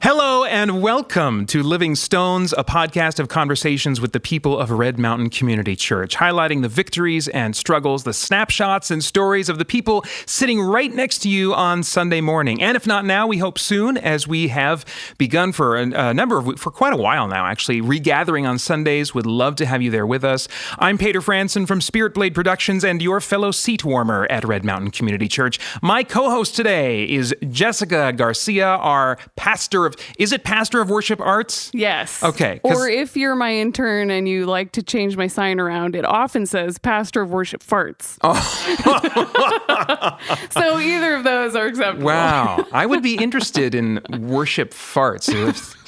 Hello and welcome to Living Stones, a podcast of conversations with the people of Red Mountain Community Church, highlighting the victories and struggles, the snapshots and stories of the people sitting right next to you on Sunday morning. And if not now, we hope soon, as we have begun for for quite a while now, actually, regathering on Sundays. Would love to have you there with us. I'm Peter Franson from Spirit Blade Productions and your fellow seat warmer at Red Mountain Community Church. My co-host today is Jessica Garcia, our pastor of worship arts? Yes. Okay. Or if you're my intern and you like to change my sign around, it often says pastor of worship farts. Oh. So either of those are acceptable. Wow. I would be interested in worship farts.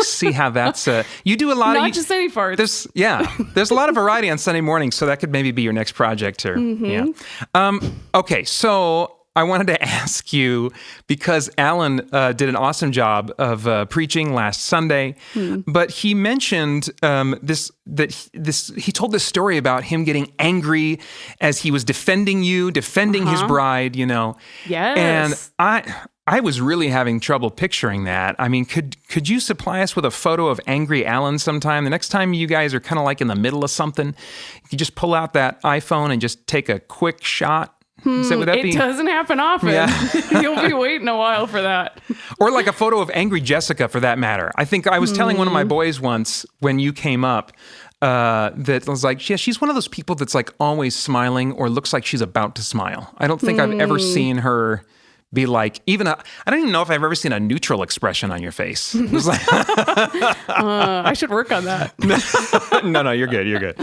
See how that's... you do a lot of... Not just any farts. There's a lot of variety on Sunday mornings, so that could maybe be your next project here. Mm-hmm. Yeah. Okay, so... I wanted to ask you, because Alan did an awesome job of preaching last Sunday, but he mentioned he told this story about him getting angry as he was defending his bride, you know. Yes. And I was really having trouble picturing that. I mean, could you supply us with a photo of angry Alan sometime? The next time you guys are kind of like in the middle of something, you just pull out that iPhone and just take a quick shot. It doesn't happen often. Yeah. You'll be waiting a while for that. Or like a photo of angry Jessica, for that matter. I think I was telling one of my boys once when you came up that I was like, yeah, she's one of those people that's like always smiling or looks like she's about to smile. I don't think I've ever seen her be like, I don't even know if I've ever seen a neutral expression on your face. It was like, I should work on that. No, you're good.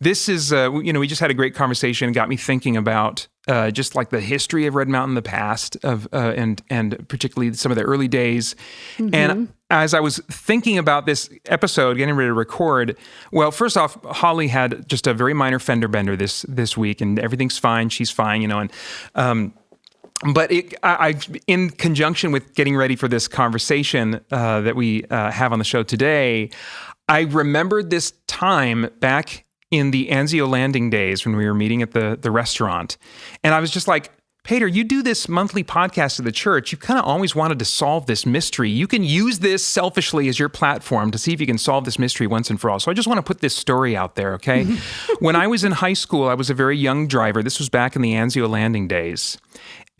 This is, we just had a great conversation. It got me thinking about just like the history of Red Mountain, the past of, and particularly some of the early days. Mm-hmm. And as I was thinking about this episode, getting ready to record, well, first off, Holly had just a very minor fender bender this week, and everything's fine. She's fine, and but I, in conjunction with getting ready for this conversation that we have on the show today, I remembered this time back in the Anzio Landing days when we were meeting at the restaurant. And I was just like, Peter, you do this monthly podcast of the church. You kind of always wanted to solve this mystery. You can use this selfishly as your platform to see if you can solve this mystery once and for all. So I just want to put this story out there, okay? When I was in high school, I was a very young driver. This was back in the Anzio Landing days.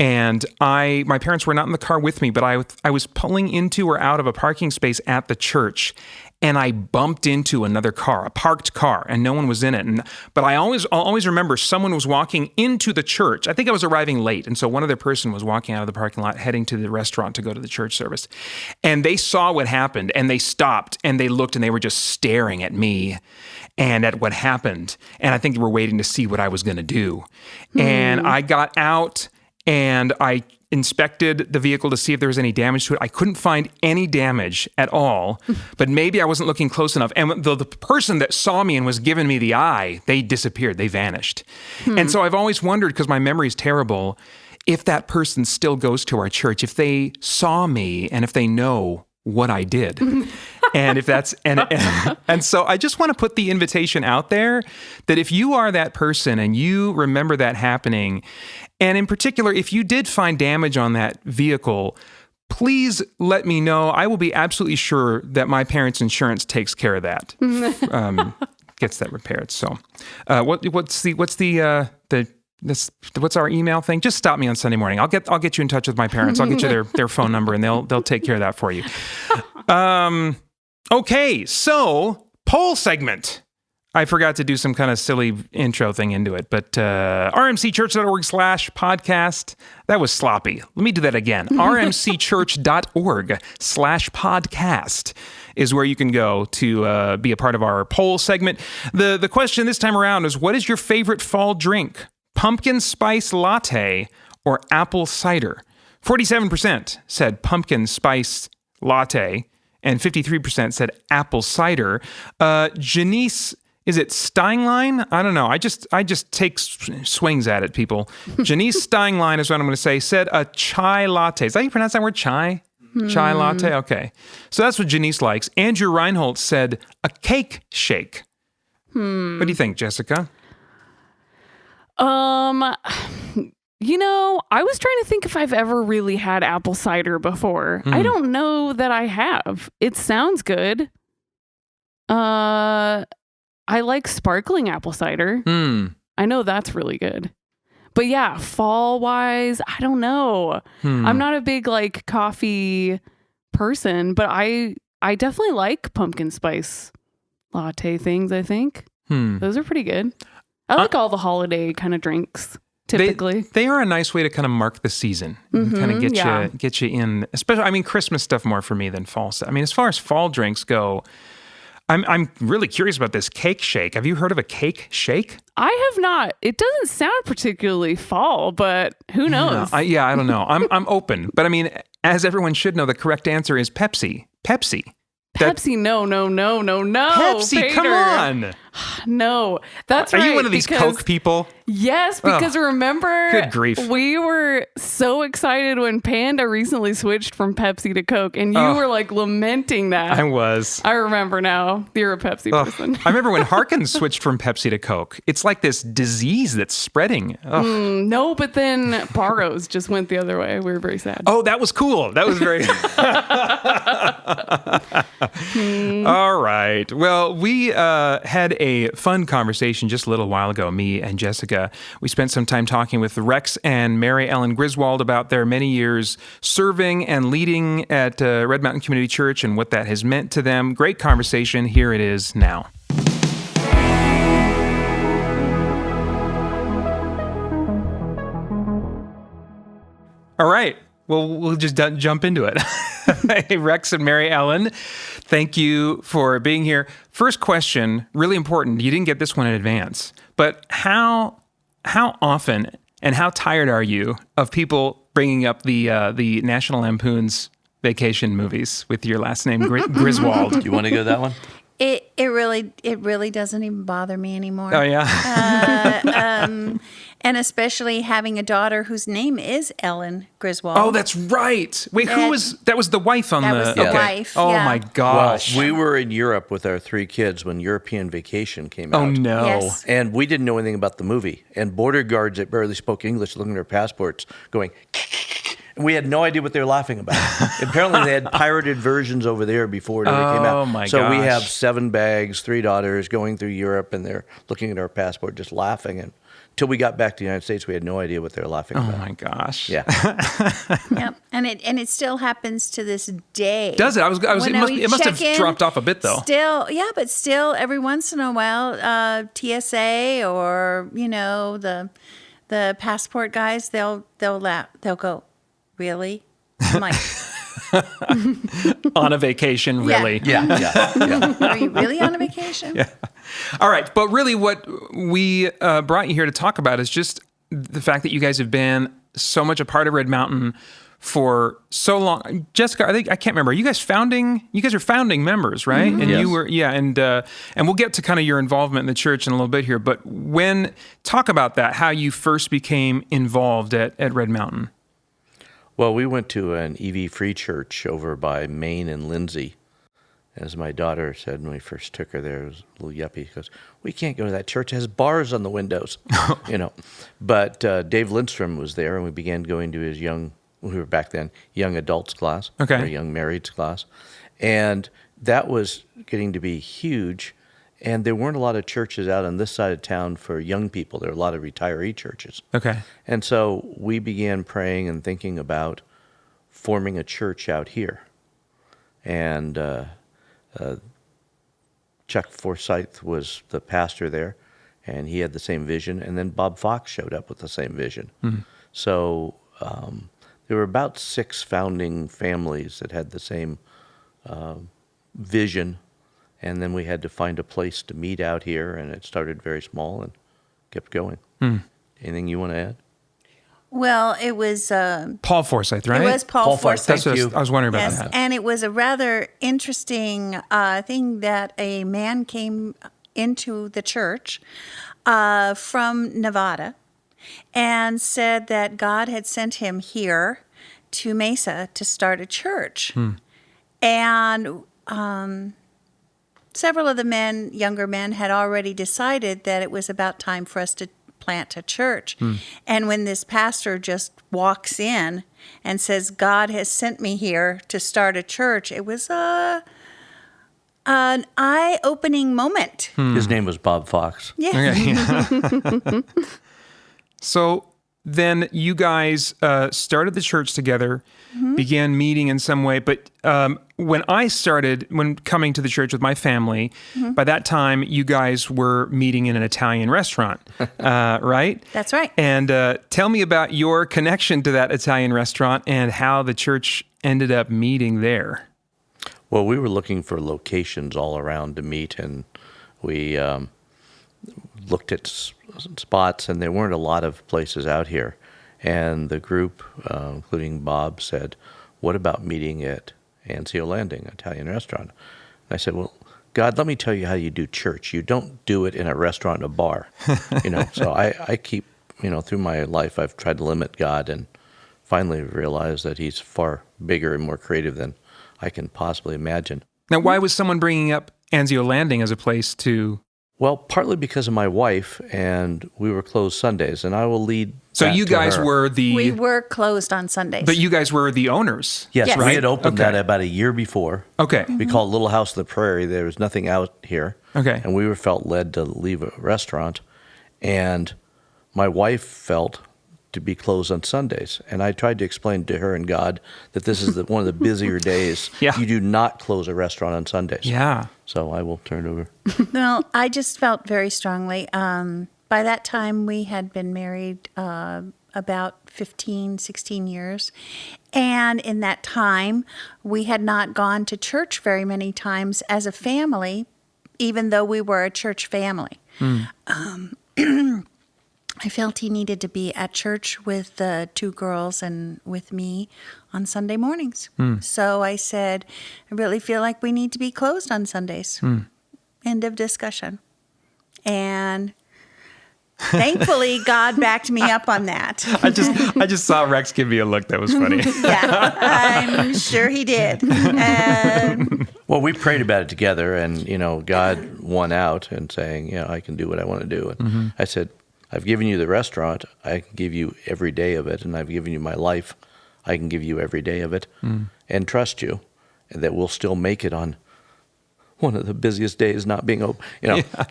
And my parents were not in the car with me, but I was pulling into or out of a parking space at the church. And I bumped into another car, a parked car, and no one was in it. But I'll always remember someone was walking into the church. I think I was arriving late, and so one other person was walking out of the parking lot, heading to the restaurant to go to the church service. And they saw what happened, and they stopped, and they looked, and they were just staring at me and at what happened. And I think they were waiting to see what I was going to do. And I got out, and I inspected the vehicle to see if there was any damage to it. I couldn't find any damage at all, but maybe I wasn't looking close enough. And the person that saw me and was giving me the eye, they disappeared, they vanished. And so I've always wondered, because my memory is terrible, if that person still goes to our church, if they saw me and if they know what I did. And if that's, and so I just want to put the invitation out there that if you are that person and you remember that happening, and in particular, if you did find damage on that vehicle, please let me know. I will be absolutely sure that my parents' insurance takes care of that, gets that repaired. So, what's our email thing? Just stop me on Sunday morning. I'll get you in touch with my parents. I'll get you their phone number, and they'll take care of that for you. Okay, so poll segment. I forgot to do some kind of silly intro thing into it, but rmcchurch.org/podcast. That was sloppy. Let me do that again. rmcchurch.org/podcast is where you can go to be a part of our poll segment. The question this time around is, what is your favorite fall drink? Pumpkin spice latte or apple cider? 47% said pumpkin spice latte, and 53% said apple cider. Janice, is it Steinlein? I don't know. I just take swings at it, people. Janice Steinlein is what I'm going to say. Said a chai latte. Is that how you pronounce that word, chai? Chai latte? Okay. So that's what Janice likes. Andrew Reinhold said a cake shake. What do you think, Jessica? I was trying to think if I've ever really had apple cider before. I don't know that I have. It sounds good. I like sparkling apple cider. I know that's really good. But yeah, fall wise, I don't know. I'm not a big like coffee person, but I definitely like pumpkin spice latte things, I think. Those are pretty good. I like all the holiday kind of drinks. Typically, they are a nice way to kind of mark the season, kind of get you in. Especially, Christmas stuff more for me than fall stuff. As far as fall drinks go, I'm really curious about this cake shake. Have you heard of a cake shake? I have not. It doesn't sound particularly fall, but who knows? I don't know. I'm open, but as everyone should know, the correct answer is Pepsi. Pepsi. Pepsi, no. Pepsi, Vader. come on. No, that's right. Are you one of these Coke people? Yes, because remember, good grief. We were so excited when Panda recently switched from Pepsi to Coke, and you were like lamenting that. I was. I remember now. You're a Pepsi person. I remember when Harkins switched from Pepsi to Coke. It's like this disease that's spreading. No, but then Barrows just went the other way. We were very sad. Oh, that was cool. That was very... All right. Well, we had a fun conversation just a little while ago, me and Jessica. We spent some time talking with Rex and Mary Ellen Griswold about their many years serving and leading at Red Mountain Community Church and what that has meant to them. Great conversation. Here it is now. All right. Well, we'll just jump into it. Hey, Rex and Mary Ellen, thank you for being here. First question, really important. You didn't get this one in advance, but how often and how tired are you of people bringing up the National Lampoon's Vacation movies with your last name Griswold? Do you want to go that one? It really doesn't even bother me anymore. Oh yeah. And especially having a daughter whose name is Ellen Griswold. Oh, that's right. Wait, that was the wife on that the... was the wife, Oh yeah. my gosh. Well, we were in Europe with our 3 kids when European Vacation came out. Oh no. Yes. And we didn't know anything about the movie. And border guards that barely spoke English looking at our passports going... And we had no idea what they were laughing about. Apparently, they had pirated versions over there before it ever came out. Oh, my So we gosh. have 7 bags, 3 daughters going through Europe, and they're looking at our passport, just laughing. And until we got back to the United States, we had no idea what they were laughing Oh about. my gosh. Yeah. Yep. And it still happens to this day. Does it? It must have dropped off a bit though. But still every once in a while, TSA or the passport guys, they'll laugh. They'll go, "Really?" I'm like, On a vacation, really. Yeah. "Are you really on a vacation?" Yeah. All right. But really what we brought you here to talk about is just the fact that you guys have been so much a part of Red Mountain for so long. Jessica, I can't remember. You guys are founding members, right? Mm-hmm. And Yes. you were, and we'll get to kind of your involvement in the church in a little bit here. But talk about that, how you first became involved at Red Mountain. Well, we went to an EV-free church over by Maine and Lindsay. As my daughter said when we first took her there, it was a little yuppie. She goes, "We can't go to that church. It has bars on the windows." But Dave Lindstrom was there, and we began going to his young adults class, Okay. or young marrieds class. And that was getting to be huge. And there weren't a lot of churches out on this side of town for young people. There were a lot of retiree churches. Okay. And so we began praying and thinking about forming a church out here. And Chuck Forsyth was the pastor there, and he had the same vision. And then Bob Fox showed up with the same vision. Mm-hmm. So there were about 6 founding families that had the same vision. And then we had to find a place to meet out here, and it started very small and kept going. Anything you want to add? Well, it was Paul Forsyth, right? It was Paul Forsyth. That's what I was wondering about Yes, that. and it was a rather interesting thing that a man came into the church from Nevada and said that God had sent him here to Mesa to start a church. And several of the younger men, had already decided that it was about time for us to plant a church. And when this pastor just walks in and says, God has sent me here to start a church, it was an eye-opening moment. His name was Bob Fox. Yeah. Okay. So then you guys started the church together, began meeting in some way. But when coming to the church with my family, by that time you guys were meeting in an Italian restaurant, right? That's right. And tell me about your connection to that Italian restaurant and how the church ended up meeting there. Well, we were looking for locations all around to meet, and we looked at spots, and there weren't a lot of places out here. And the group, including Bob, said, what about meeting at Anzio Landing, an Italian restaurant? And I said, well, God, let me tell you how you do church. You don't do it in a restaurant and a bar. So I keep, through my life, I've tried to limit God, and finally realized that he's far bigger and more creative than I can possibly imagine. Now, why was someone bringing up Anzio Landing as a place to... Well, partly because of my wife, and we were closed Sundays, and I will lead. So that you to guys her. were the... We were closed on Sundays. But you guys were the owners. Yes, Yes. we Right? had opened Okay. that about a year before. Okay. We call it Little House on the Prairie. There was nothing out here. Okay. And we felt led to leave a restaurant, and my wife felt to be closed on Sundays. And I tried to explain to her and God that this is one of the busier days. Yeah. You do not close a restaurant on Sundays. Yeah. So I will turn it over. Well, I just felt very strongly. By that time, we had been married about 15, 16 years. And in that time, we had not gone to church very many times as a family, even though we were a church family. I felt he needed to be at church with the two girls and with me on Sunday mornings. So I said, I really feel like we need to be closed on Sundays. End of discussion. And thankfully, God backed me up on that. I just saw Rex give me a look that was funny. Yeah, I'm sure he did. Well, we prayed about it together, and, God won out and saying, I can do what I want to do. And I said, I've given you the restaurant. I can give you every day of it, and I've given you my life. I can give you every day of it, and trust you, and that we'll still make it on one of the busiest days not being open.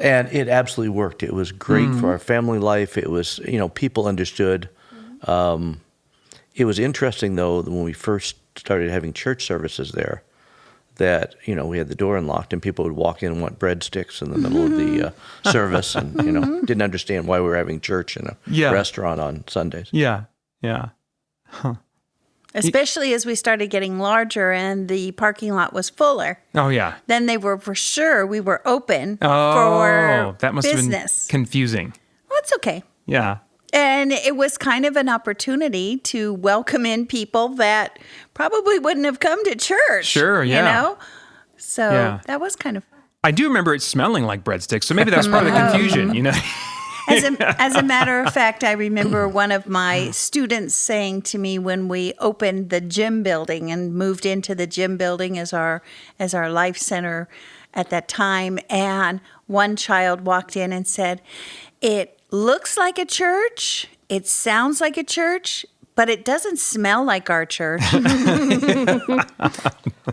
And it absolutely worked. It was great for our family life. It was, people understood. It was interesting, though, when we first started having church services there, that, we had the door unlocked and people would walk in and want breadsticks in the middle of the service and, didn't understand why we were having church in a restaurant on Sundays. Yeah. Yeah. Huh. Especially as we started getting larger and the parking lot was fuller. Oh, yeah. Then they were for sure we were open Oh, for that must business. have been confusing. Well, it's okay. Yeah. And it was kind of an opportunity to welcome in people that probably wouldn't have come to church. Sure, yeah. So Yeah. that was kind of I do remember it smelling like breadsticks, so maybe that's part of the confusion, As a matter of fact, I remember one of my students saying to me when we opened the gym building and moved into the gym building as our life center at that time, and one child walked in and said, "It looks like a church, it sounds like a church, but it doesn't smell like our church." Well,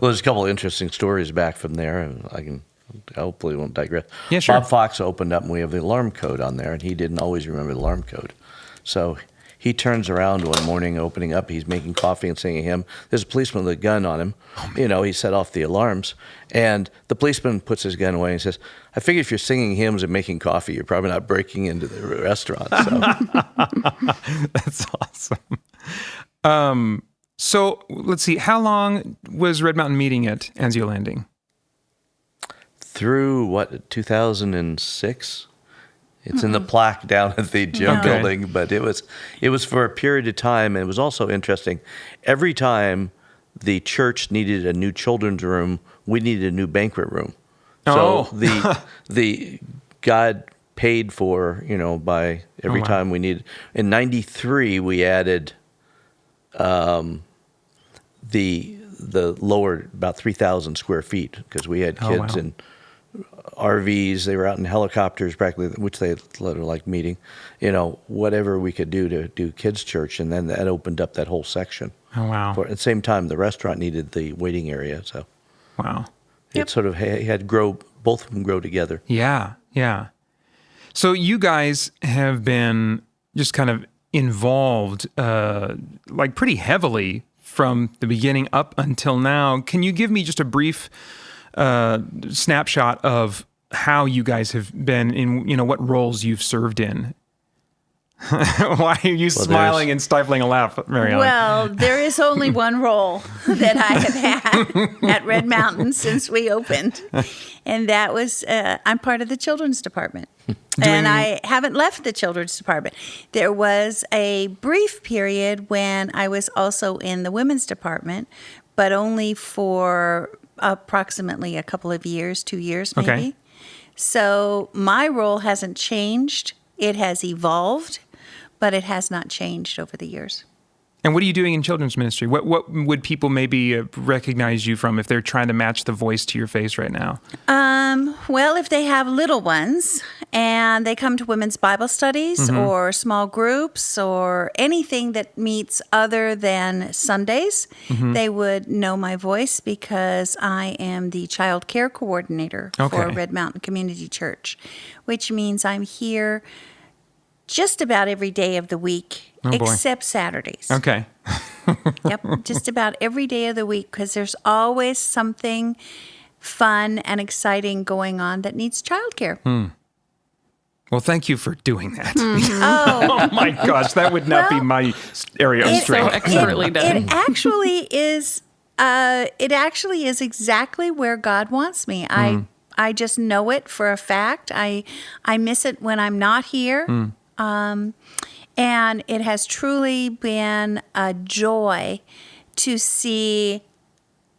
there's a couple of interesting stories back from there, and I hopefully won't digress. Yeah, sure. Bob Fox opened up, and we have the alarm code on there, and he didn't always remember the alarm code. So he turns around one morning, opening up, he's making coffee and singing a hymn. There's a policeman with a gun on him. He set off the alarms, and the policeman puts his gun away and says, "I figure if you're singing hymns and making coffee, you're probably not breaking into the restaurant." So. That's awesome. So let's see. How long was Red Mountain meeting at Anzio Landing? Through 2006? It's in the plaque down at the gym Okay. building, but it was for a period of time, and it was also interesting. Every time the church needed a new children's room, we needed a new banquet room. So the God paid for, by every wow. time we needed. In 93, we added the lower about 3,000 square feet because we had kids wow. in RVs. They were out in helicopters, practically, which they like meeting. Whatever we could do to do kids' church, and then that opened up that whole section. Oh, wow. At the same time, the restaurant needed the waiting area, so Wow. it sort of had grow. Both of them grow together. Yeah, yeah. So you guys have been just kind of involved, like pretty heavily from the beginning up until now. Can you give me just a brief snapshot of how you guys have been in, what roles you've served in? Why are you smiling and stifling a laugh, Marianne? Well, there is only one role that I have had at Red Mountain since we opened, and that was I'm part of the children's department. And I haven't left the children's department. There was a brief period when I was also in the women's department, but only for approximately a couple of years, 2 years maybe. Okay. So my role hasn't changed. It has evolved, but it has not changed over the years. And what are you doing in children's ministry? What would people maybe recognize you from if they're trying to match the voice to your face right now? Well, if they have little ones and they come to women's Bible studies or small groups or anything that meets other than Sundays, they would know my voice because I am the child care coordinator for Red Mountain Community Church, which means I'm here just about every day of the week, except Saturdays. Okay. Yep, just about every day of the week, because there's always something fun and exciting going on that needs childcare. Well, thank you for doing that. Oh, Oh my gosh, that would not be my area of So strength. expertly done. it actually is. It actually is exactly where God wants me. I just know it for a fact. I miss it when I'm not here. And it has truly been a joy to see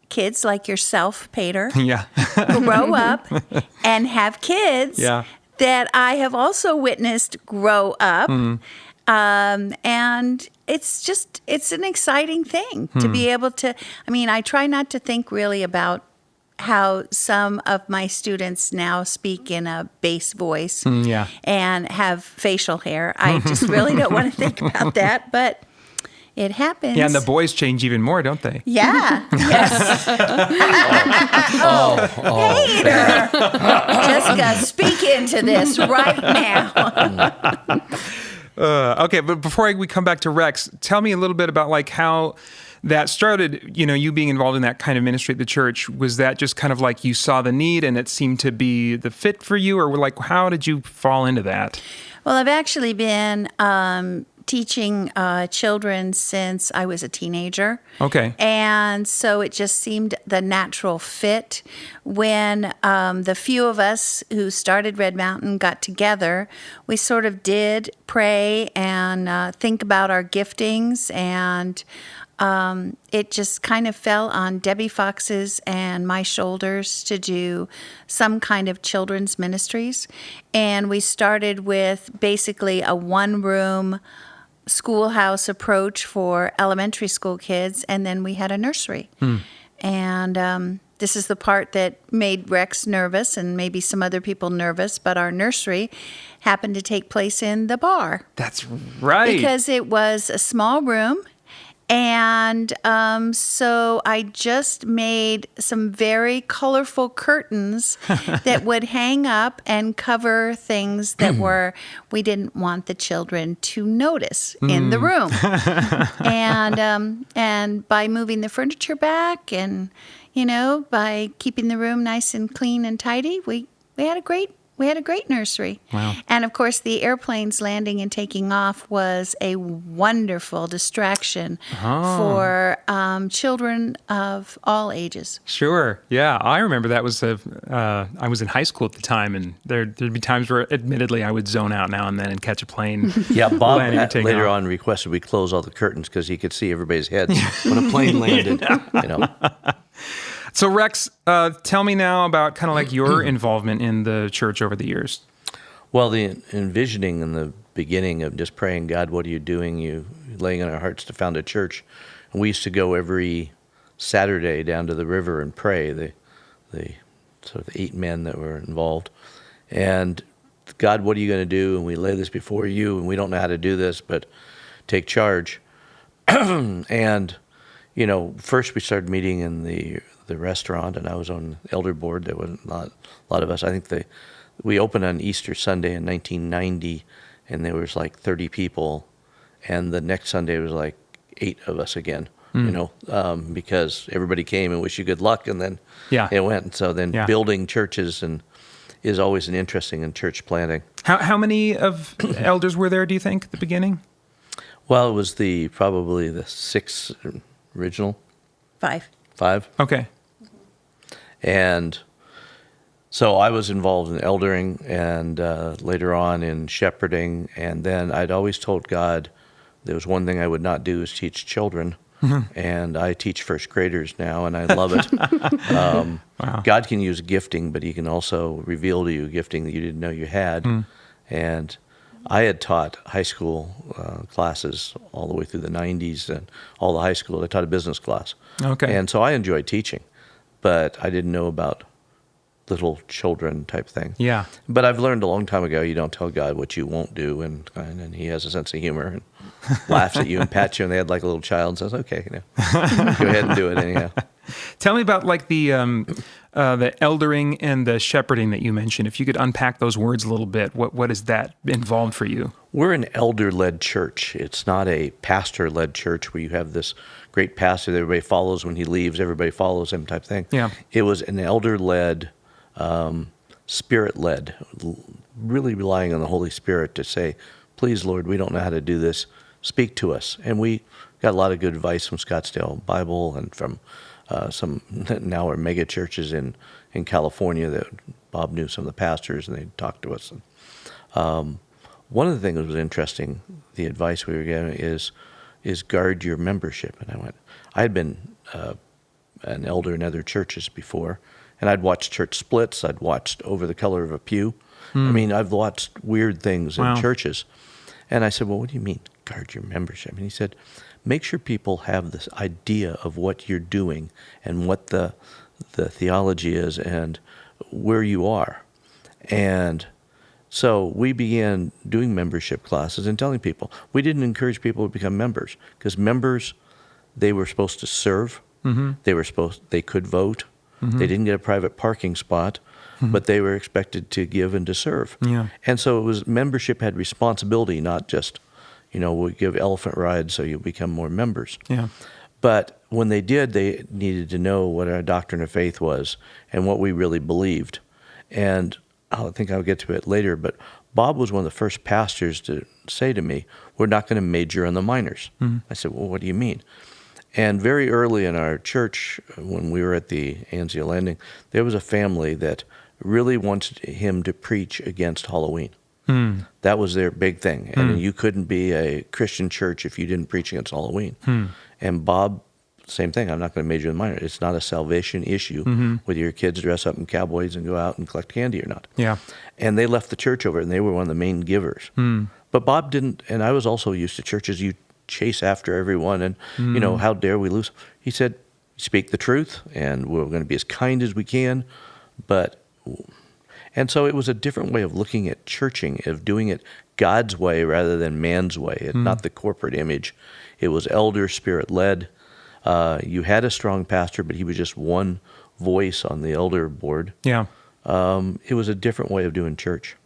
kids like yourself, Peter, Yeah. grow up and have kids Yeah. that I have also witnessed grow up. And it's an exciting thing to be able to, I try not to think really about how some of my students now speak in a bass voice Yeah. and have facial hair. I just really don't want to think about that, but it happens. Yeah, and the boys change even more, don't they? Yeah. Yes. Peter. Jessica, speak into this right now. Okay, but before we come back to Rex, tell me a little bit about like how that started, you being involved in that kind of ministry at the church. Was that just kind of like you saw the need and it seemed to be the fit for you? Or like, how did you fall into that? Well, I've actually been teaching children since I was a teenager. Okay. And so it just seemed the natural fit. When the few of us who started Red Mountain got together, we sort of did pray and think about our giftings, and it just kind of fell on Debbie Fox's and my shoulders to do some kind of children's ministries. And we started with basically a one-room schoolhouse approach for elementary school kids, and then we had a nursery. And this is the part that made Rex nervous and maybe some other people nervous, but our nursery happened to take place in the bar. That's right. Because it was a small room. And so I just made some very colorful curtains that would hang up and cover things that we didn't want the children to notice in the room. And by moving the furniture back and, by keeping the room nice and clean and tidy, we had a great nursery. Wow. And of course, the airplanes landing and taking off was a wonderful distraction for children of all ages. Sure. Yeah. I remember that was I was in high school at the time, and there'd be times where admittedly I would zone out now and then and catch a plane. Yeah, Bob landing and taking later off. on requested we close all the curtains because he could see everybody's heads when a plane landed. So Rex, tell me now about kind of like your involvement in the church over the years. Well, the envisioning in the beginning of just praying, God, what are you doing? You laying on our hearts to found a church. And we used to go every Saturday down to the river and pray. The so the 8 men that were involved. And God, what are you going to do? And we lay this before you, and we don't know how to do this, but take charge. And, first we started meeting in the restaurant, and I was on the elder board. There was not a lot of us. I think we opened on Easter Sunday in 1990, and there was like 30 people. And the next Sunday was like 8 of us again, because everybody came and wished you good luck, and then it went. So then building churches is always an interesting in church planting. How many of elders were there, do you think, at the beginning? Well, it was probably the 6 original. 5. 5? Okay. And so I was involved in eldering and later on in shepherding. And then I'd always told God there was one thing I would not do is teach children. And I teach first graders now, and I love it. Wow. God can use gifting, but he can also reveal to you gifting that you didn't know you had. And I had taught high school classes all the way through the 90s, and all the high school. I taught a business class. Okay. And so I enjoyed teaching, but I didn't know about little children type thing. Yeah. But I've learned a long time ago, you don't tell God what you won't do, and he has a sense of humor and laughs at you and pats you on the head like a little child and says, okay, go ahead and do it anyhow. Tell me about like the eldering and the shepherding that you mentioned. If you could unpack those words a little bit, what is that involved for you? We're an elder-led church. It's not a pastor-led church where you have this great pastor that everybody follows. When he leaves, everybody follows him type thing. Yeah. It was an elder-led, Spirit-led, really relying on the Holy Spirit to say, please, Lord, we don't know how to do this. Speak to us. And we got a lot of good advice from Scottsdale Bible and from some now are mega churches in California that Bob knew some of the pastors, and they talked to us. One of the things that was interesting, the advice we were getting is guard your membership. And I had been an elder in other churches before, and I'd watched church splits. I'd watched over the color of a pew. I mean, I've watched weird things in churches. And I said, well, what do you mean, guard your membership? And he said, make sure people have this idea of what you're doing and what the theology is and where you are. And so we began doing membership classes and telling people. We didn't encourage people to become members, because members, they were supposed to serve. They could vote. They didn't get a private parking spot, but they were expected to give and to serve. Yeah. And so membership had responsibility, not just, we give elephant rides so you become more members. Yeah. But when they did, they needed to know what our doctrine of faith was and what we really believed. And I think I'll get to it later, but Bob was one of the first pastors to say to me, we're not going to major on the minors. I said, well, what do you mean? And very early in our church, when we were at the Anzio Landing, there was a family that really wanted him to preach against Halloween. That was their big thing. And you couldn't be a Christian church if you didn't preach against Halloween. And Bob, same thing, I'm not going to major in the minor. It's not a salvation issue whether your kids dress up in cowboys and go out and collect candy or not. Yeah. And they left the church over it, and they were one of the main givers. But Bob didn't, and I was also used to churches, you chase after everyone, and, how dare we lose? He said, speak the truth, and we're going to be as kind as we can, and so it was a different way of looking at churching, of doing it God's way rather than man's way, not the corporate image. It was elder, spirit-led. You had a strong pastor, but he was just one voice on the elder board. Yeah. It was a different way of doing church.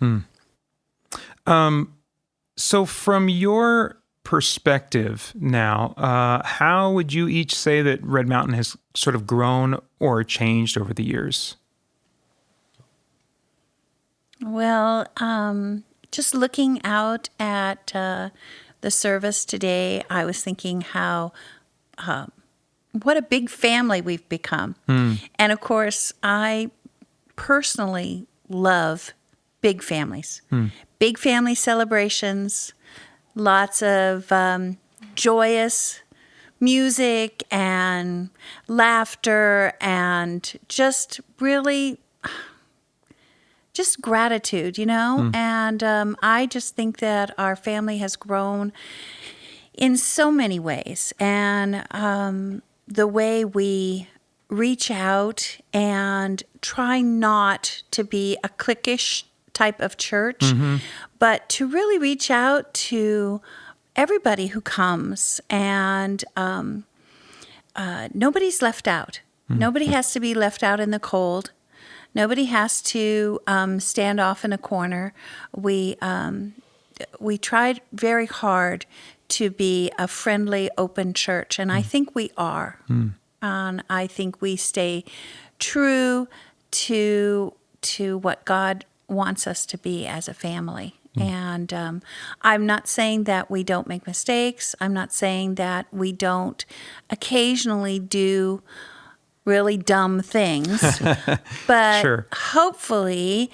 So from your perspective now, how would you each say that Red Mountain has sort of grown or changed over the years? Well, just looking out at the service today, I was thinking how what a big family we've become. And of course, I personally love big families. Big family celebrations, lots of joyous music and laughter, and just really just gratitude, And I just think that our family has grown in so many ways. And the way we reach out and try not to be a cliquish type of church, but to really reach out to everybody who comes, and nobody's left out. Nobody has to be left out in the cold. Nobody has to stand off in a corner. We tried very hard to be a friendly, open church, and I think we are. And I think we stay true to what God wants us to be as a family. And I'm not saying that we don't make mistakes. I'm not saying that we don't occasionally do really dumb things. But Sure. hopefully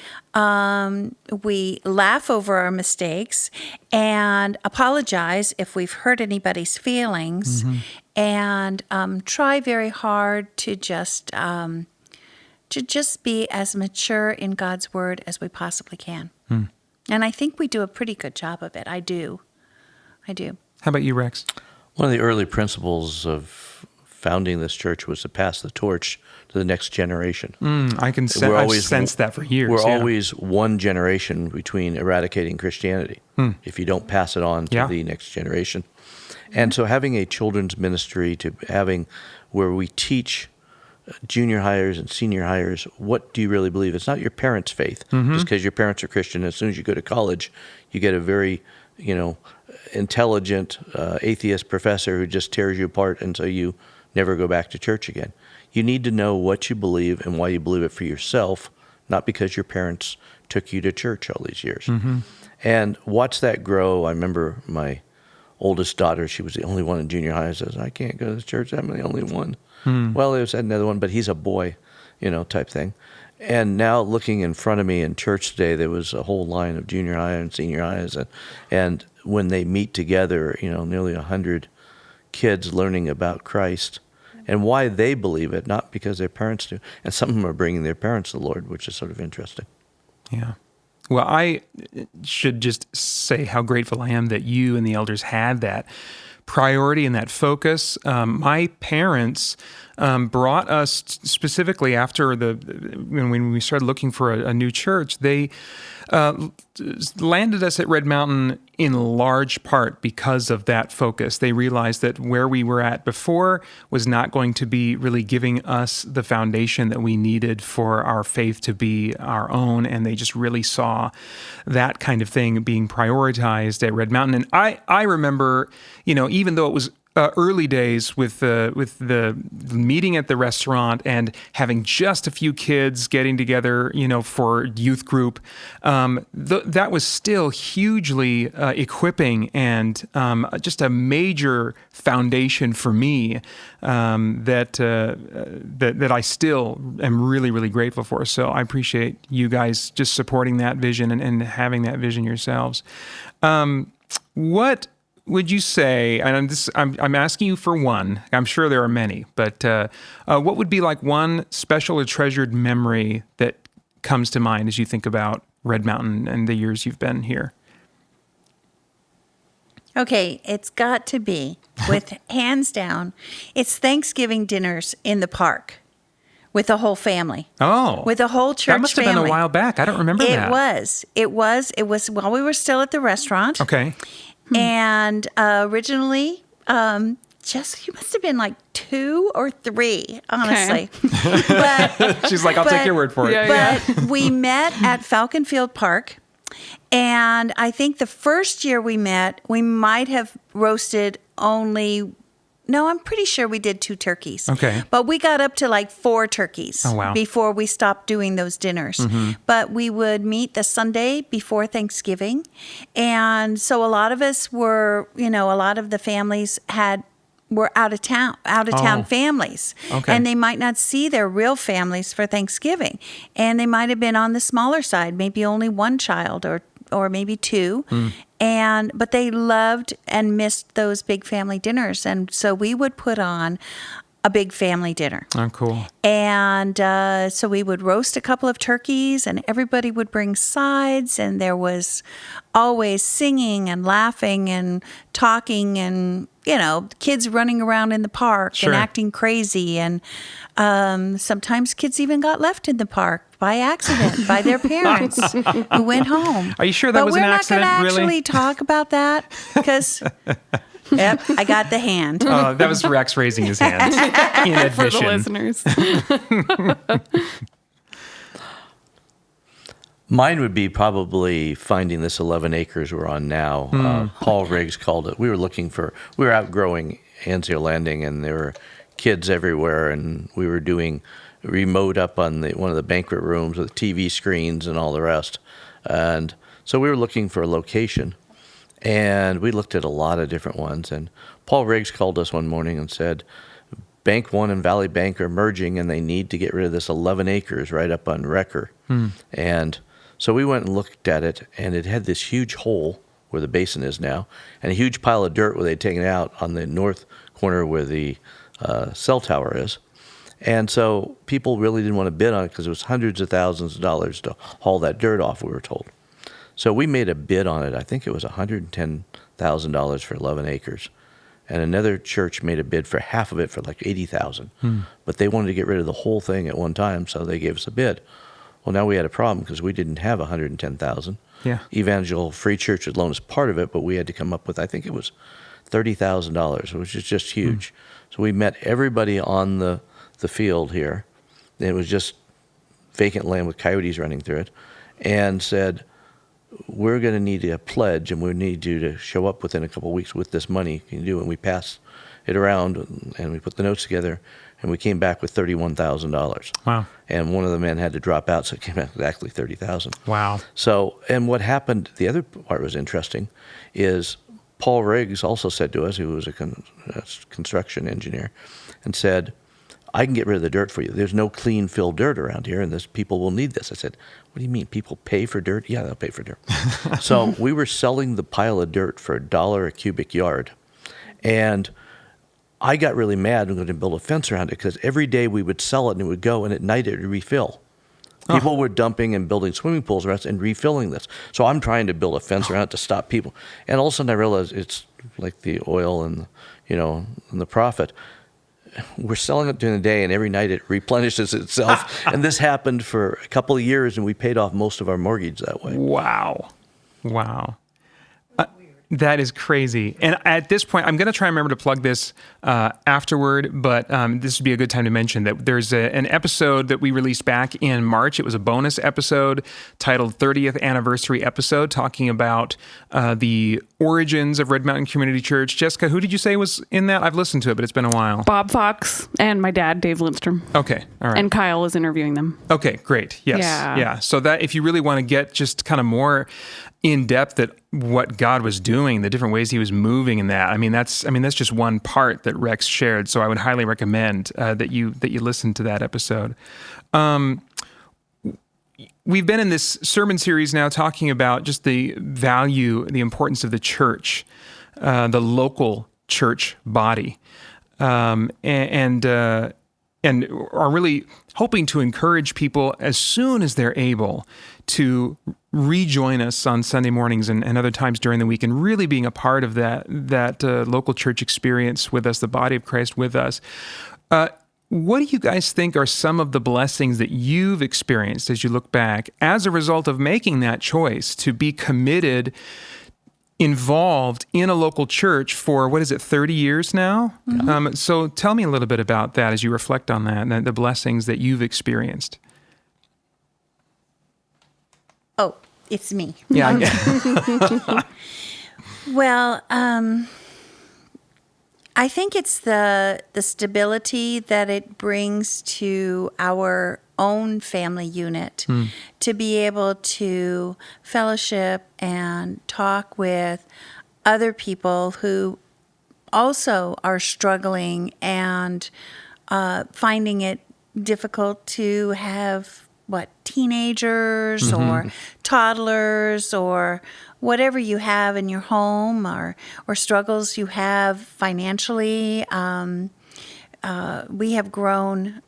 we laugh over our mistakes and apologize if we've hurt anybody's feelings, and try very hard to just be as mature in God's word as we possibly can. And I think we do a pretty good job of it. I do. How about you, Rex? One of the early principles of founding this church was to pass the torch to the next generation. I can I've sensed that for years. We're always one generation between eradicating Christianity if you don't pass it on to the next generation. And so having a children's ministry, to having where we teach junior hires and senior hires, what do you really believe? It's not your parents' faith. Just because your parents are Christian, as soon as you go to college, you get a very, intelligent atheist professor who just tears you apart, and so you never go back to church again. You need to know what you believe and why you believe it for yourself, not because your parents took you to church all these years. And watch that grow. I remember my oldest daughter, she was the only one in junior high, says, I can't go to this church, I'm the only one. Well, there's another one, but he's a boy, type thing. And now looking in front of me in church today, there was a whole line of junior high and senior highs. And when they meet together, nearly 100 kids learning about Christ and why they believe it, not because their parents do. And some of them are bringing their parents to the Lord, which is sort of interesting. Yeah. Well, I should just say how grateful I am that you and the elders had that priority and that focus. My parents brought us specifically after when we started looking for a new church. They landed us at Red Mountain in large part because of that focus. They realized that where we were at before was not going to be really giving us the foundation that we needed for our faith to be our own, and they just really saw that kind of thing being prioritized at Red Mountain. And I remember, even though it was early days with the meeting at the restaurant and having just a few kids getting together, for youth group, that was still hugely equipping and just a major foundation for me that I still am really, really grateful for. So I appreciate you guys just supporting that vision and having that vision yourselves. What would you say, and I'm asking you for one, I'm sure there are many, but what would be like one special or treasured memory that comes to mind as you think about Red Mountain and the years you've been here? Okay, it's got to be, with hands down, it's Thanksgiving dinners in the park with the whole family. Oh. With the whole church family. That must have been a while back. I don't remember that. It was while we were still at the restaurant. Okay. And originally, Jess, you must have been like 2 or 3, honestly. Okay. But she's like, I'll take your word for it. But we met at Falcon Field Park. And I think the first year we met, we might have roasted I'm pretty sure we did 2 turkeys. Okay. But we got up to like 4 turkeys before we stopped doing those dinners. But we would meet the Sunday before Thanksgiving. And so a lot of us were, a lot of the families were out of town families. Okay. And they might not see their real families for Thanksgiving. And they might have been on the smaller side, maybe only 1 child or maybe 2. But they loved and missed those big family dinners. And so we would put on a big family dinner. Oh, cool. And so we would roast a couple of turkeys, and everybody would bring sides, and there was always singing and laughing and talking and, kids running around in the park Sure. and acting crazy. And sometimes kids even got left in the park by accident by their parents who went home. Are you sure that was an accident, But we're not really? going to actually talk about that because... Yep, I got the hand. That was Rex raising his hand in For the admission. listeners. Mine would be probably finding this 11 acres we're on now. Paul Riggs called it. We were outgrowing Anzio Landing, and there were kids everywhere, and we were doing remote up on one of the banquet rooms with TV screens and all the rest. And so we were looking for a location, and we looked at a lot of different ones. And Paul Riggs called us one morning and said, Bank One and Valley Bank are merging, and they need to get rid of this 11 acres right up on Wrecker. And so we went and looked at it, and it had this huge hole where the basin is now, and a huge pile of dirt where they'd taken it out on the north corner where the cell tower is. And so people really didn't want to bid on it because it was hundreds of thousands of dollars to haul that dirt off, we were told. So we made a bid on it. I think it was $110,000 for 11 acres. And another church made a bid for half of it for like $80,000. But they wanted to get rid of the whole thing at one time, so they gave us a bid. Well, now we had a problem because we didn't have $110,000. Yeah. Evangelical Free Church would loan us part of it, but we had to come up with, I think it was $30,000, which is just huge. So we met everybody on the field here. It was just vacant land with coyotes running through it, and said, we're going to need a pledge, and we need you to show up within a couple of weeks with this money. Can you do it? And we passed it around, and we put the notes together, and we came back with $31,000. Wow. And one of the men had to drop out, so it came out exactly $30,000. Wow. So, and what happened, the other part was interesting, is Paul Riggs also said to us, who was a construction engineer, and said, I can get rid of the dirt for you. There's no clean fill dirt around here, and people will need this. I said, what do you mean? People pay for dirt? Yeah, they'll pay for dirt. So we were selling the pile of dirt for $1 a cubic yard. And I got really mad and going to build a fence around it because every day we would sell it and it would go, and at night it would refill. People were dumping and building swimming pools around and refilling this. So I'm trying to build a fence around it to stop people. And all of a sudden I realized it's like the oil and, and the profit. We're selling it during the day, and every night it replenishes itself. And this happened for a couple of years, and we paid off most of our mortgage that way. Wow. That is crazy. And at this point, I'm going to try and remember to plug this afterward, but this would be a good time to mention that there's an episode that we released back in March. It was a bonus episode titled 30th Anniversary Episode, talking about the origins of Red Mountain Community Church. Jessica, who did you say was in that? I've listened to it, but it's been a while. Bob Fox and my dad, Dave Lindstrom. Okay, all right. And Kyle is interviewing them. Okay, great. Yes. Yeah. So that if you really want to get just kind of more in depth at what God was doing, the different ways he was moving in that. That's just one part that Rex shared. So I would highly recommend that you listen to that episode. We've been in this sermon series now talking about just the value, the importance of the church, the local church body, and are really hoping to encourage people as soon as they're able to rejoin us on Sunday mornings and other times during the week, and really being a part of that local church experience with us, the body of Christ with us. What do you guys think are some of the blessings that you've experienced as you look back as a result of making that choice to be committed, involved in a local church for, 30 years now? Mm-hmm. So tell me a little bit about that as you reflect on that and the blessings that you've experienced. Oh, it's me. Yeah. Well, I think it's the stability that it brings to our own family unit to be able to fellowship and talk with other people who also are struggling and finding it difficult to have teenagers or toddlers or whatever you have in your home or struggles you have financially. we have grown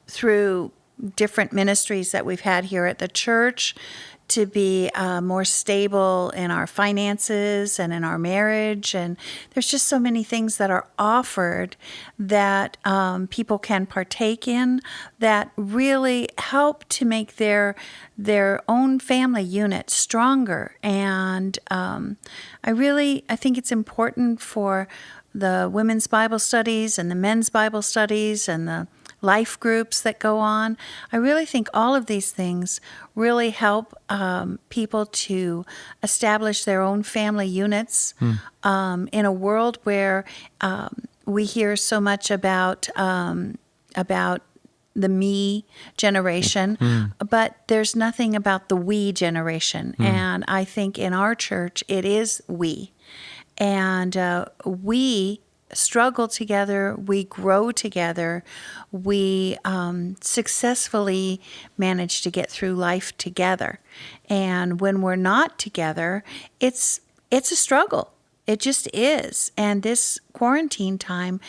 through different ministries that we've had here at the church to be more stable in our finances and in our marriage. And there's just so many things that are offered that people can partake in that really help to make their own family unit stronger. And I think it's important for the women's Bible studies and the men's Bible studies and the life groups that go on. I really think all of these things really help people to establish their own family units in a world where we hear so much about the me generation, but there's nothing about the we generation. And I think in our church, it is we. And we struggle together, we grow together, we successfully manage to get through life together. And when we're not together, it's a struggle. It just is. And this quarantine time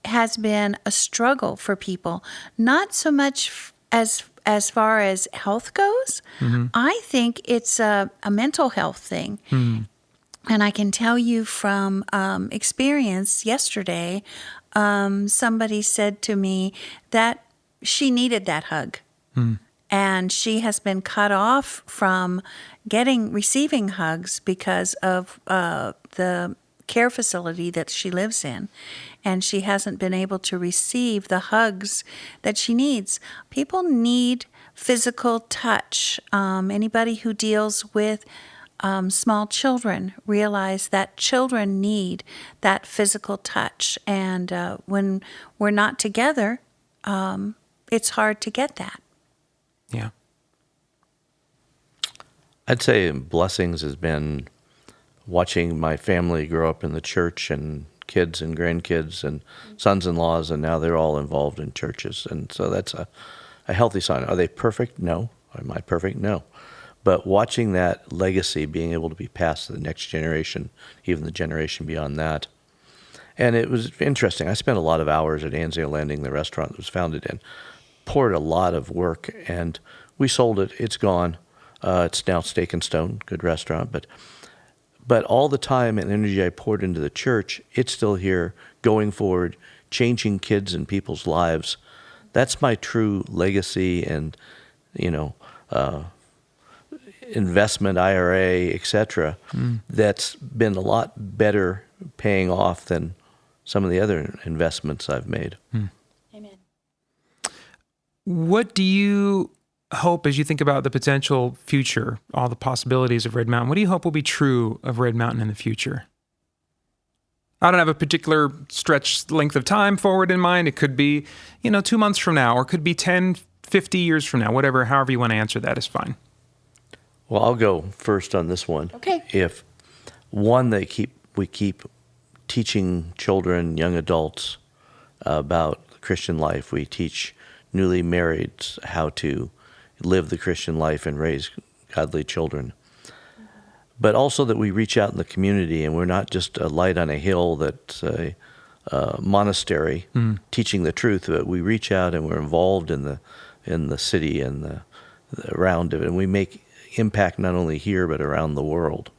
has been a struggle for people, not so much as far as health goes. I think it's a mental health thing. And I can tell you from experience yesterday, somebody said to me that she needed that hug. And she has been cut off from receiving hugs because of the care facility that she lives in. And she hasn't been able to receive the hugs that she needs. People need physical touch. Anybody who deals with small children realize that children need that physical touch. And when we're not together, it's hard to get that. Yeah. I'd say blessings has been watching my family grow up in the church, and kids and grandkids and sons-in-laws, and now they're all involved in churches. And so that's a healthy sign. Are they perfect? No. Am I perfect? No. But watching that legacy being able to be passed to the next generation, even the generation beyond that. And it was interesting. I spent a lot of hours at Anzio Landing, the restaurant that was founded in, poured a lot of work, and we sold it. It's gone. It's now Steak and Stone, good restaurant. But all the time and energy I poured into the church, it's still here, going forward, changing kids and people's lives. That's my true legacy and, investment, IRA, etc. That's been a lot better paying off than some of the other investments I've made. Amen. What do you hope, as you think about the potential future, all the possibilities of Red Mountain, what do you hope will be true of Red Mountain in the future? I don't have a particular stretch length of time forward in mind. It could be, 2 months from now, or it could be 10, 50 years from now, however you want to answer that is fine. Well, I'll go first on this one. Okay. If one, we keep teaching children, young adults about Christian life. We teach newly marrieds how to live the Christian life and raise godly children. But also that we reach out in the community, and we're not just a light on a hill that's a monastery teaching the truth, but we reach out and we're involved in the city and the around it, and we make impact not only here but around the world.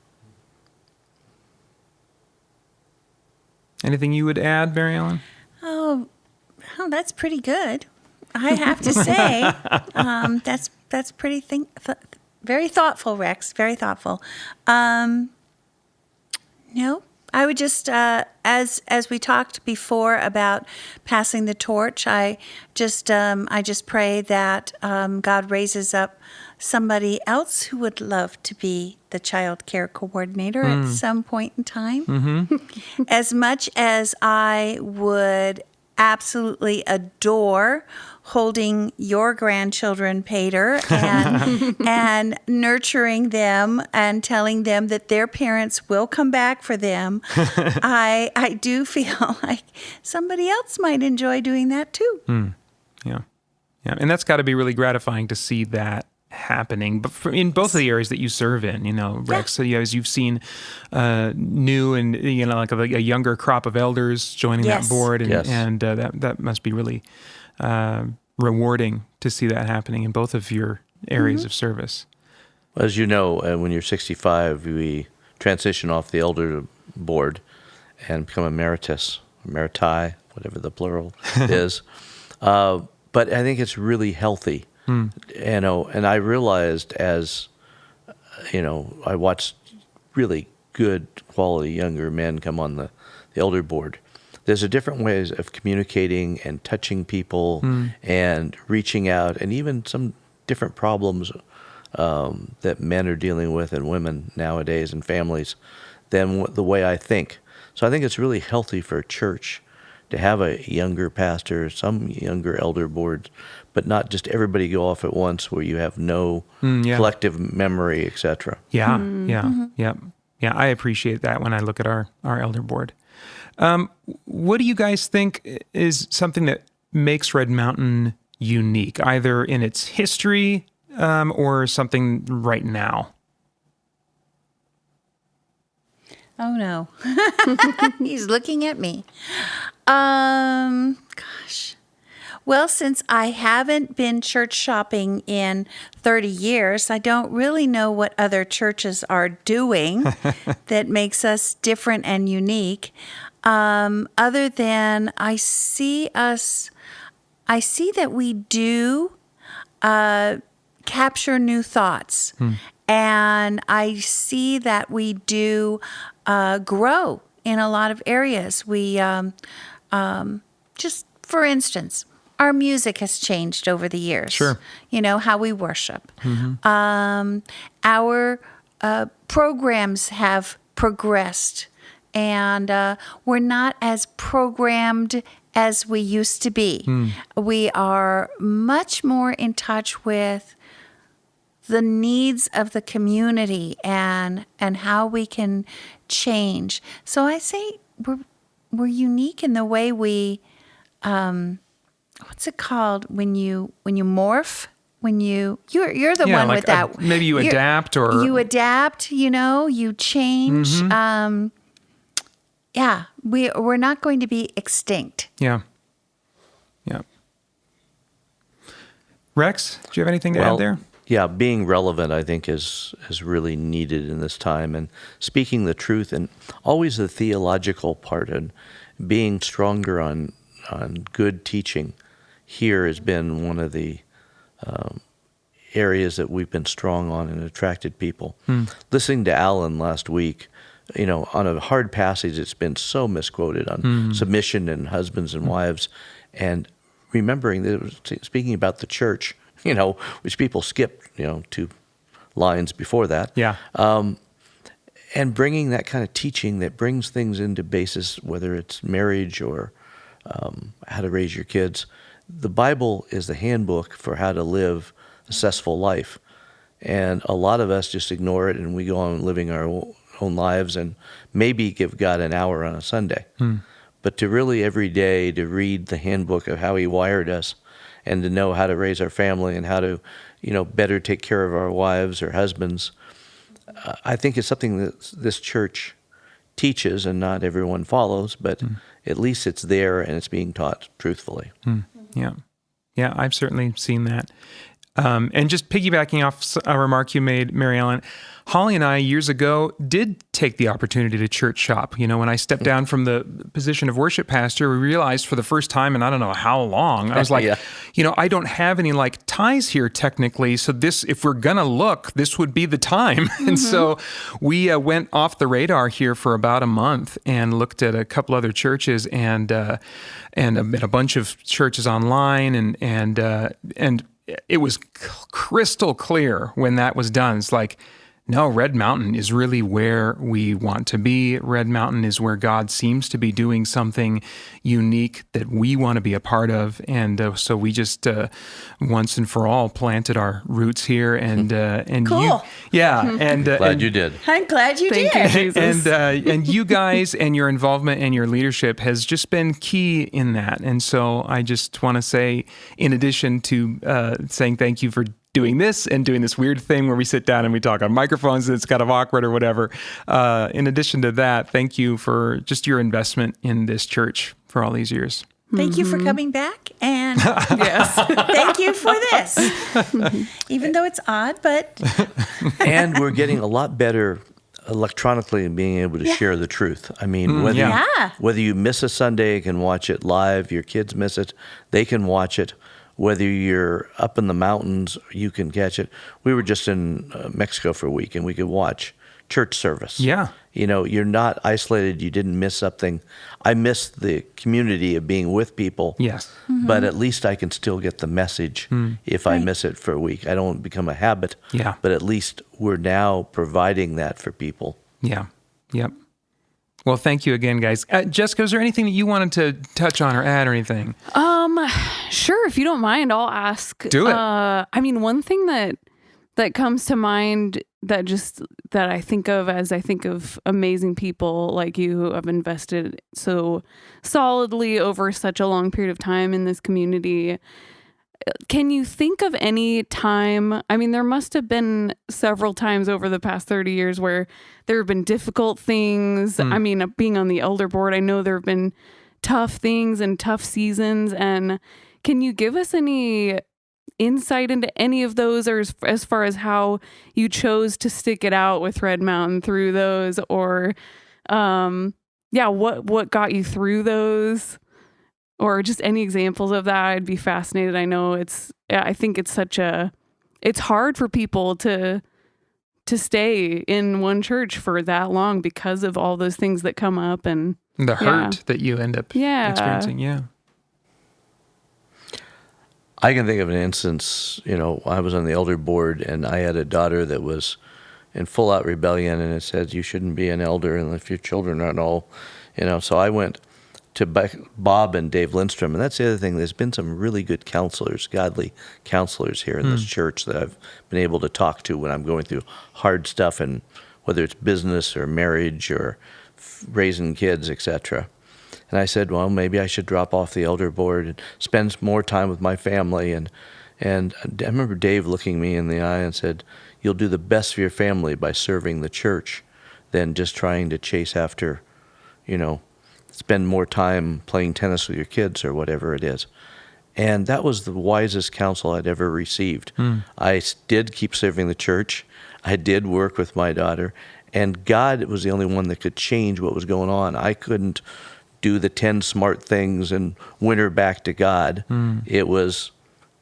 Anything you would add, Mary Ellen? Oh, that's pretty good. I have to say, that's pretty very thoughtful, Rex. Very thoughtful. I would just, as we talked before about passing the torch, I just pray that God raises up somebody else who would love to be the child care coordinator at some point in time. As much as I would absolutely adore holding your grandchildren, Peter, and nurturing them and telling them that their parents will come back for them, I do feel like somebody else might enjoy doing that too. Yeah. And that's got to be really gratifying to see that happening, but in both of the areas that you serve in, Rex, so as you've seen new and, like a younger crop of elders joining that board, and that must be really rewarding to see that happening in both of your areas of service. Well, as you know, when you're 65, we transition off the elder board and become emeritus, emeriti, whatever the plural is. But I think it's really healthy, and I realized as, I watched really good quality younger men come on the elder board. There's a different ways of communicating and touching people and reaching out, and even some different problems that men are dealing with and women nowadays and families than the way I think. So I think it's really healthy for a church to have a younger pastor, some younger elder boards, but not just everybody go off at once where you have no collective memory, etc. Yeah. I appreciate that when I look at our elder board. What do you guys think is something that makes Red Mountain unique, either in its history or something right now? Oh, no. He's looking at me. Gosh. Well, since I haven't been church shopping in 30 years, I don't really know what other churches are doing that makes us different and unique. Other than I see that we do capture new thoughts. And I see that we do grow in a lot of areas. We, just for instance, our music has changed over the years. Sure. How we worship. Our programs have progressed, and we're not as programmed as we used to be. We are much more in touch with the needs of the community and how we can change. So I say we're unique in the way we, what's it called when you morph? When you're the one with that. Maybe you adapt or you adapt. You change. We're not going to be extinct. Yeah. Rex, do you have anything to add there? Yeah, being relevant, I think, is really needed in this time, and speaking the truth, and always the theological part, and being stronger on good teaching here has been one of the areas that we've been strong on and attracted people. Listening to Alan last week, on a hard passage that's been so misquoted on submission and husbands and wives, and remembering that it was speaking about the church, which people skipped, 2 lines before that. Yeah. And bringing that kind of teaching that brings things into basis, whether it's marriage or how to raise your kids. The Bible is the handbook for how to live a successful life. And a lot of us just ignore it, and we go on living our own lives and maybe give God an hour on a Sunday. But to really every day to read the handbook of how he wired us and to know how to raise our family and how to, better take care of our wives or husbands, I think it's something that this church teaches and not everyone follows, but at least it's there and it's being taught truthfully. Yeah, I've certainly seen that. And just piggybacking off a remark you made, Mary Ellen, Holly and I years ago did take the opportunity to church shop. When I stepped down from the position of worship pastor, we realized for the first time in I don't know how long, I was like, I don't have any ties here technically. So if we're going to look, this would be the time. And so we went off the radar here for about a month and looked at a couple other churches and a bunch of churches online and it was crystal clear when that was done. It's like, no, Red Mountain is really where we want to be. Red Mountain is where God seems to be doing something unique that we want to be a part of. And so we just once and for all planted our roots here. And cool. Glad you did. I'm glad you did. Thank you, Jesus. And you guys and your involvement and your leadership has just been key in that. And so I just want to say, in addition to saying thank you for doing this and doing this weird thing where we sit down and we talk on microphones and it's kind of awkward or whatever. In addition to that, thank you for just your investment in this church for all these years. Thank you for coming back, and Yes. thank you for this. Even though it's odd, but And we're getting a lot better electronically in being able to share the truth. I mean, whether you miss a Sunday, you can watch it live. Your kids miss it, they can watch it. Whether you're up in the mountains, you can catch it. We were just in Mexico for a week, and we could watch church service. Yeah. You know, you're not isolated. You didn't miss something. I missed the community of being with people. Yes. But at least I can still get the message if I miss it for a week. I don't become a habit. Yeah. But at least we're now providing that for people. Yeah. Yep. Well, thank you again, guys. Jessica, is there anything that you wanted to touch on or add or anything? Sure. If you don't mind, I'll ask. Do it. I mean, one thing that comes to mind that I think of as I think of amazing people like you who have invested so solidly over such a long period of time in this community. Can you think of any time? I mean, there must have been several times over the past 30 years where there have been difficult things. I mean, being on the elder board, I know there have been tough things and tough seasons. And can you give us any insight into any of those, or as far as how you chose to stick it out with Red Mountain through those, or what got you through those, or just any examples of that? I'd be fascinated. I know I think it's it's hard for people to stay in one church for that long because of all those things that come up and the hurt that you end up experiencing. Yeah. I can think of an instance, you know, I was on the elder board and I had a daughter that was in full out rebellion, and it said you shouldn't be an elder and if your children aren't all, you know. So I went to Bob and Dave Lindstrom, and that's the other thing. There's been some really good counselors, godly counselors here in this church that I've been able to talk to when I'm going through hard stuff, and whether it's business or marriage or raising kids, etc. And I said, well, maybe I should drop off the elder board and spend more time with my family. And I remember Dave looking me in the eye and said, you'll do the best for your family by serving the church than just trying to chase after, you know, spend more time playing tennis with your kids or whatever it is. And that was the wisest counsel I'd ever received. I did keep serving the church. I did work with my daughter. And God was the only one that could change what was going on. I couldn't do the 10 smart things and win her back to God. It was,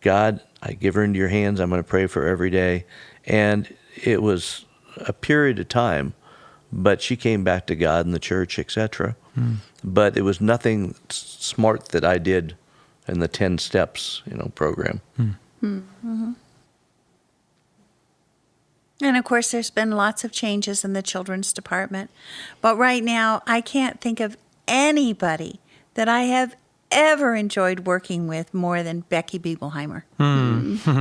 God, I give her into your hands. I'm going to pray for her every day. And it was a period of time, but she came back to God and the church, etc. But it was nothing smart that I did in the 10 steps, you know, program. And of course, there's been lots of changes in the children's department. But right now, I can't think of anybody that I have ever enjoyed working with more than Becky Biebelheimer.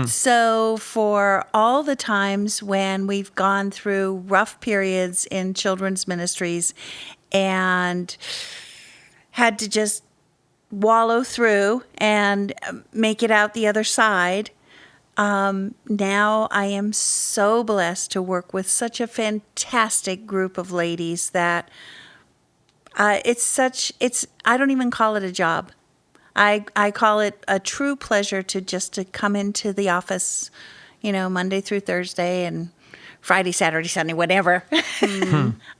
So for all the times when we've gone through rough periods in children's ministries and had to just wallow through and make it out the other side, now I am so blessed to work with such a fantastic group of ladies that I don't even call it a job. I call it a true pleasure to come into the office, you know, Monday through Thursday and Friday, Saturday, Sunday, whatever.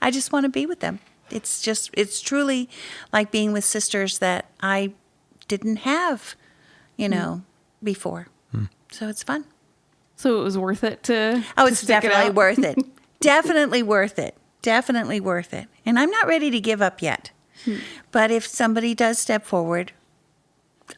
I just want to be with them. It's truly like being with sisters that I didn't have, you know, before. So it's fun. So it was worth it to. Oh, it's stick it definitely out? worth it. Definitely worth it. Definitely worth it. And I'm not ready to give up yet. But if somebody does step forward,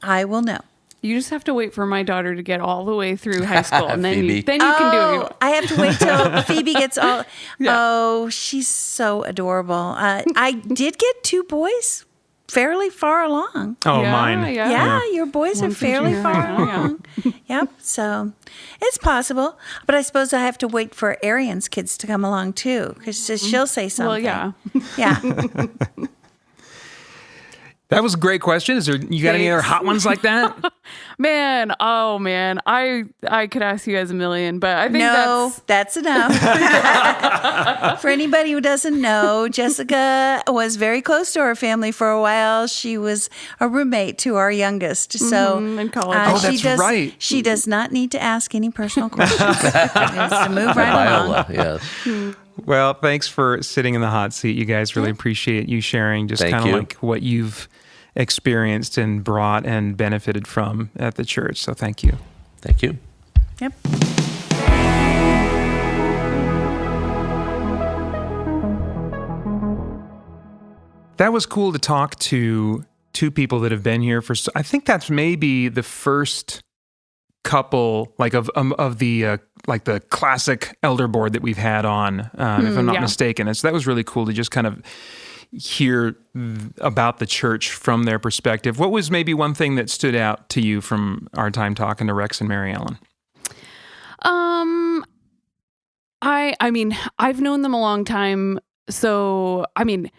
I will know. You just have to wait for my daughter to get all the way through high school, and then you Phoebe. can do what you want. I have to wait till Phoebe gets all. Yeah. Oh, she's so adorable. I did get 2 boys fairly far along. Oh, Yeah, mine. yeah. Yeah, your boys are One's in fairly junior far high now, yeah. along. Yep. So it's possible, but I suppose I have to wait for Arian's kids to come along too, because she'll say something. Well, yeah. Yeah. That was a great question. You got any other hot ones like that? Man, I could ask you guys a million, but I think that's enough. For anybody who doesn't know, Jessica was very close to our family for a while. She was a roommate to our youngest. So in college. That's right. She does not need to ask any personal questions. She needs to move right along. Yes. Well, thanks for sitting in the hot seat. You guys really appreciate you sharing just kind of like what you've experienced and brought and benefited from at the church. So thank you. Thank you. Yep. That was cool to talk to two people that have been here for, I think that's maybe the first couple like of the like the classic elder board that we've had on, if I'm not mistaken. And so that was really cool to just kind of hear about the church from their perspective. What was maybe one thing that stood out to you from our time talking to Rex and Mary Ellen? I mean, I've known them a long time, so I mean,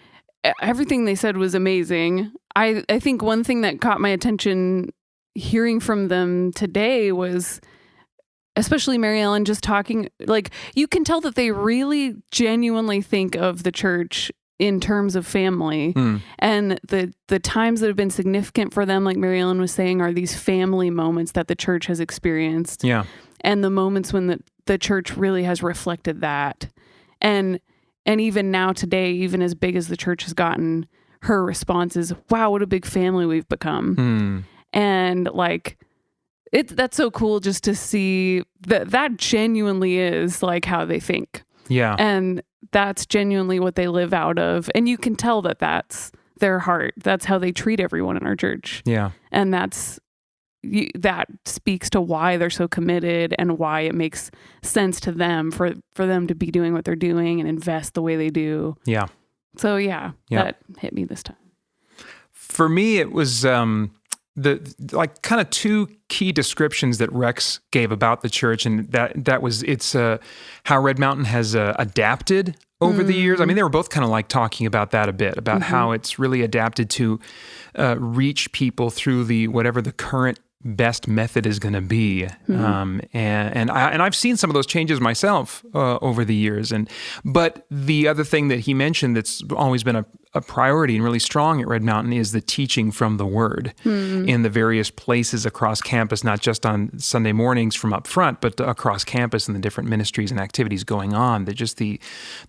everything they said was amazing. I think one thing that caught my attention hearing from them today was, especially Mary Ellen, just talking, like, you can tell that they really genuinely think of the church in terms of family. And the times that have been significant for them, like Mary Ellen was saying, are these family moments that the church has experienced. Yeah. And the moments when the church really has reflected that. And even now today, even as big as the church has gotten, her response is, wow, what a big family we've become. And like, that's so cool just to see that genuinely is like how they think. Yeah. And that's genuinely what they live out of. And you can tell that that's their heart. That's how they treat everyone in our church. Yeah. And that speaks to why they're so committed and why it makes sense to them for them to be doing what they're doing and invest the way they do. Yeah. So that hit me this time. For me, it was the like kind of two key descriptions that Rex gave about the church, and that was how Red Mountain has adapted over the years. I mean, they were both kind of like talking about that a bit, about how it's really adapted to reach people through whatever the current best method is going to be. And I've seen some of those changes myself over the years. But the other thing that he mentioned that's always been a priority and really strong at Red Mountain is the teaching from the Word in the various places across campus, not just on Sunday mornings from up front, but across campus and the different ministries and activities going on. That just the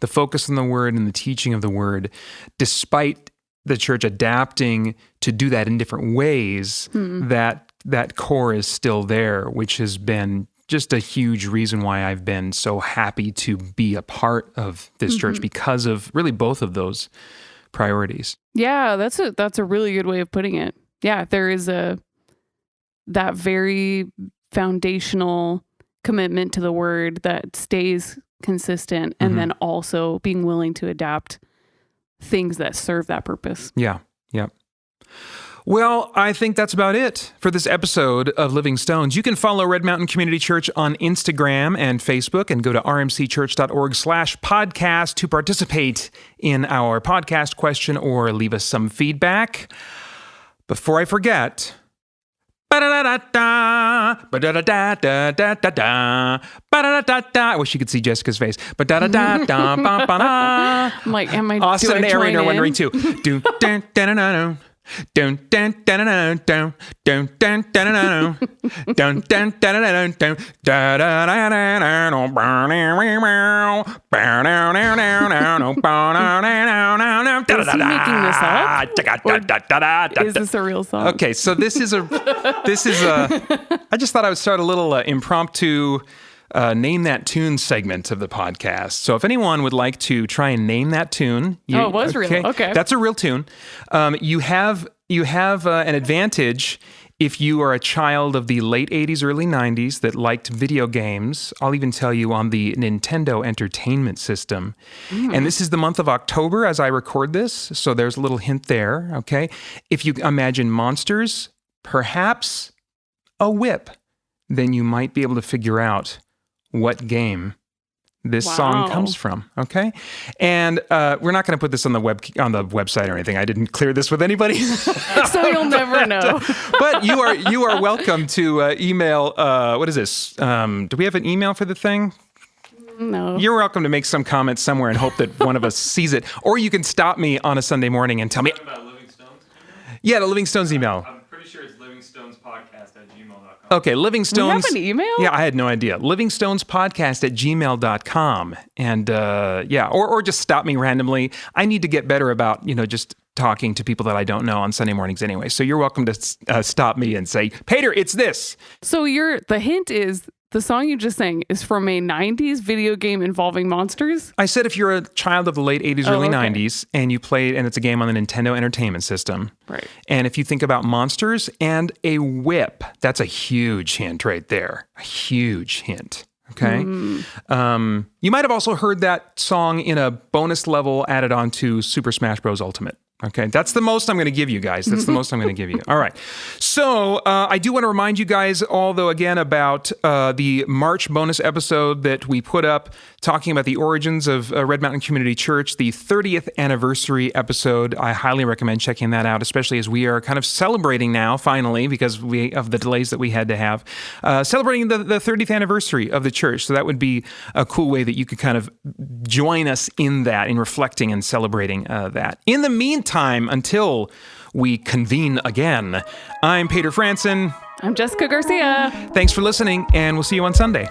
focus on the Word and the teaching of the Word, despite the church adapting to do that in different ways, that core is still there, which has been just a huge reason why I've been so happy to be a part of this church, because of really both of those priorities. Yeah, that's a really good way of putting it. Yeah, there is that very foundational commitment to the Word that stays consistent, and then also being willing to adapt things that serve that purpose. Yeah. Well, I think that's about it for this episode of Living Stones. You can follow Red Mountain Community Church on Instagram and Facebook, and go to rmcchurch.org/podcast to participate in our podcast question or leave us some feedback. Before I forget, I wish you could see Jessica's face. I'm like, am I Austin and Arian are wondering too. Dun dun dun dun dun dun dun dun dun dun dun dun dun dun dun Is he making this up? Or is this a real song? Okay, so this is a I just thought I would start a little impromptu Name That Tune segment of the podcast. So if anyone would like to try and name that tune. It was real. Okay. That's a real tune. You have an advantage if you are a child of the late 80s, early 90s that liked video games. I'll even tell you on the Nintendo Entertainment System. And this is the month of October as I record this, so there's a little hint there, okay? If you imagine monsters, perhaps a whip, then you might be able to figure out what game this song Wow. comes from. Okay, and we're not going to put this on the website or anything. I didn't clear this with anybody, So you'll never know. but you are welcome to email. What is this? Do we have an email for the thing? No. You're welcome to make some comment somewhere and hope that one of us sees it, or you can stop me on a Sunday morning and tell me. About Living Stones? Yeah, the Living Stones email. I'm pretty sure it's livingstonespodcast@gmail.com. Okay, Living Stones. have an email? Yeah, I had no idea. livingstonespodcast@gmail.com. And or just stop me randomly. I need to get better about, just talking to people that I don't know on Sunday mornings anyway. So you're welcome to stop me and say, Peter, it's this. So the hint is the song you just sang is from a 90s video game involving monsters? I said if you're a child of the late 80s, early okay. 90s, and you played, and it's a game on the Nintendo Entertainment System. Right. And if you think about monsters and a whip, that's a huge hint right there. A huge hint. Okay. You might have also heard that song in a bonus level added on to Super Smash Bros. Ultimate. Okay, that's the most I'm going to give you guys. That's the most I'm going to give you. All right. So I do want to remind you guys all, though, again, about the March bonus episode that we put up talking about the origins of Red Mountain Community Church, the 30th anniversary episode. I highly recommend checking that out, especially as we are kind of celebrating now, finally, because of the delays that we had to have, celebrating the 30th anniversary of the church. So that would be a cool way that you could kind of join us in that, in reflecting and celebrating that. In the meantime, until we convene again, I'm Peter Franson. I'm Jessica Garcia. Thanks for listening, and we'll see you on Sunday.